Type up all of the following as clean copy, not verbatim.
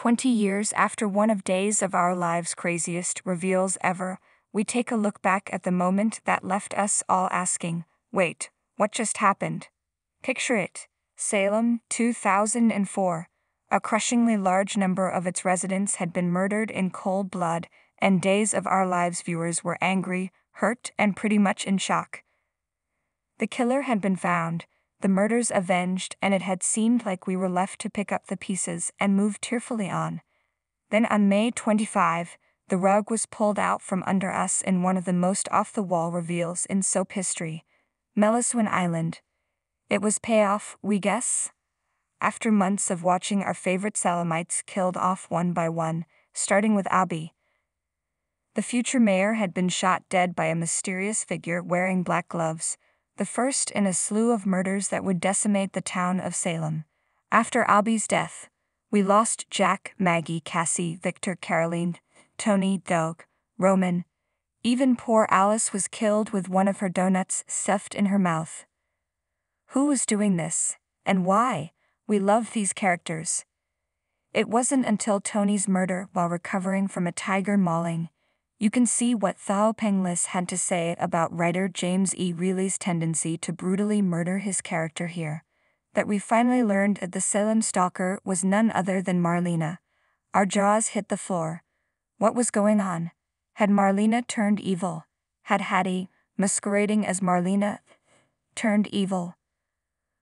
20 years after one of Days of Our Lives' craziest reveals ever, we take a look back at the moment that left us all asking, wait, what just happened? Picture it. Salem, 2004. A crushingly large number of its residents had been murdered in cold blood, and Days of Our Lives viewers were angry, hurt, and pretty much in shock. The killer had been found, the murders avenged, and it had seemed like we were left to pick up the pieces and move tearfully on. Then on May 25, the rug was pulled out from under us in one of the most off-the-wall reveals in soap history. Meliswin Island. It was payoff, we guess? After months of watching our favorite Salemites killed off one by one, starting with Abby. The future mayor had been shot dead by a mysterious figure wearing black gloves, the first in a slew of murders that would decimate the town of Salem. After Abby's death, we lost Jack, Maggie, Cassie, Victor, Caroline, Tony, Doug, Roman. Even poor Alice was killed with one of her donuts stuffed in her mouth. Who was doing this, and why? We loved these characters. It wasn't until Tony's murder while recovering from a tiger mauling. You can see what Thao Penglis had to say about writer James E. Reilly's tendency to brutally murder his character here. That we finally learned that the Salem stalker was none other than Marlena. Our jaws hit the floor. What was going on? Had Marlena turned evil? Had Hattie, masquerading as Marlena, turned evil?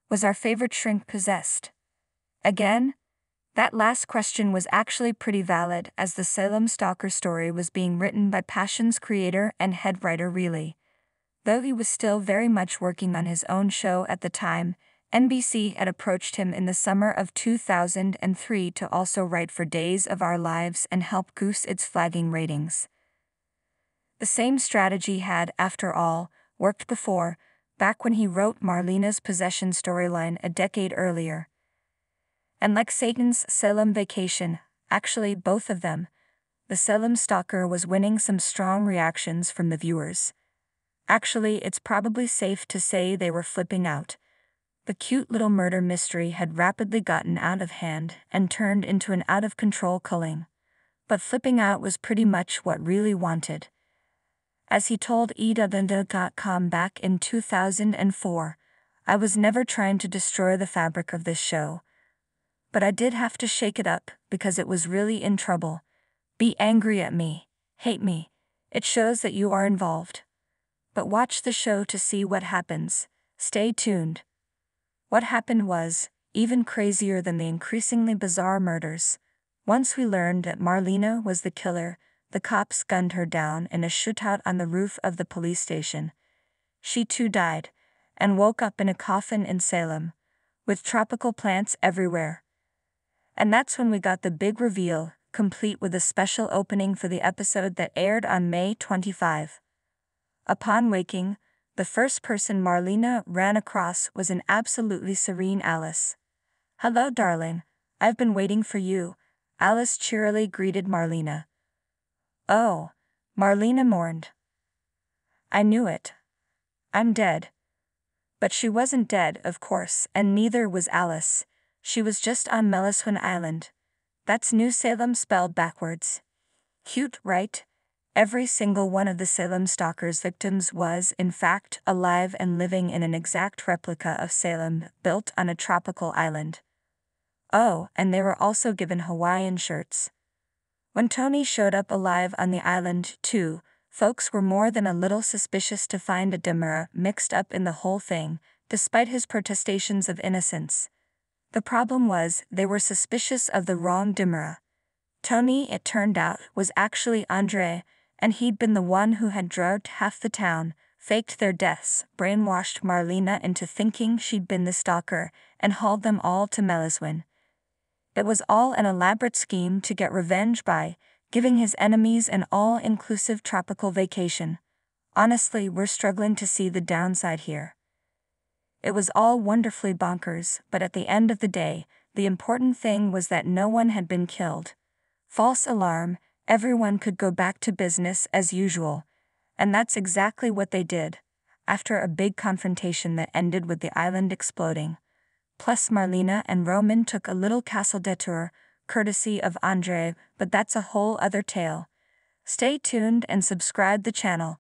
Was our favorite shrink possessed? Again? That last question was actually pretty valid, as the Salem stalker story was being written by Passion's creator and head writer Reilly. Though he was still very much working on his own show at the time, NBC had approached him in the summer of 2003 to also write for Days of Our Lives and help goose its flagging ratings. The same strategy had, after all, worked before, back when he wrote Marlena's possession storyline a decade earlier. And like Satan's Salem Vacation, actually both of them, the Salem stalker was winning some strong reactions from the viewers. Actually, it's probably safe to say they were flipping out. The cute little murder mystery had rapidly gotten out of hand and turned into an out-of-control culling. But flipping out was pretty much what Reilly wanted. As he told EW.com back in 2004, I was never trying to destroy the fabric of this show. But I did have to shake it up because it was really in trouble. Be angry at me, hate me. It shows that you are involved. But watch the show to see what happens. Stay tuned. What happened was even crazier than the increasingly bizarre murders. Once we learned that Marlena was the killer, the cops gunned her down in a shootout on the roof of the police station. She too died, and woke up in a coffin in Salem, with tropical plants everywhere. And that's when we got the big reveal, complete with a special opening for the episode that aired on May 25. Upon waking, the first person Marlena ran across was an absolutely serene Alice. "Hello, darling. I've been waiting for you," Alice cheerily greeted Marlena. "Oh," Marlena mourned. "I knew it. I'm dead." But she wasn't dead, of course, and neither was Alice. She was just on Meliswin Island. That's New Salem spelled backwards. Cute, right? Every single one of the Salem stalker's victims was, in fact, alive and living in an exact replica of Salem, built on a tropical island. Oh, and they were also given Hawaiian shirts. When Tony showed up alive on the island, too, folks were more than a little suspicious to find a Demura mixed up in the whole thing, despite his protestations of innocence. The problem was, they were suspicious of the wrong Demura. Tony, it turned out, was actually Andre, and he'd been the one who had drugged half the town, faked their deaths, brainwashed Marlena into thinking she'd been the stalker, and hauled them all to Meliswin. It was all an elaborate scheme to get revenge by giving his enemies an all-inclusive tropical vacation. Honestly, we're struggling to see the downside here. It was all wonderfully bonkers, but at the end of the day, the important thing was that no one had been killed. False alarm, everyone could go back to business as usual. And that's exactly what they did, after a big confrontation that ended with the island exploding. Plus Marlena and Roman took a little castle detour, courtesy of Andre, but that's a whole other tale. Stay tuned and subscribe the channel.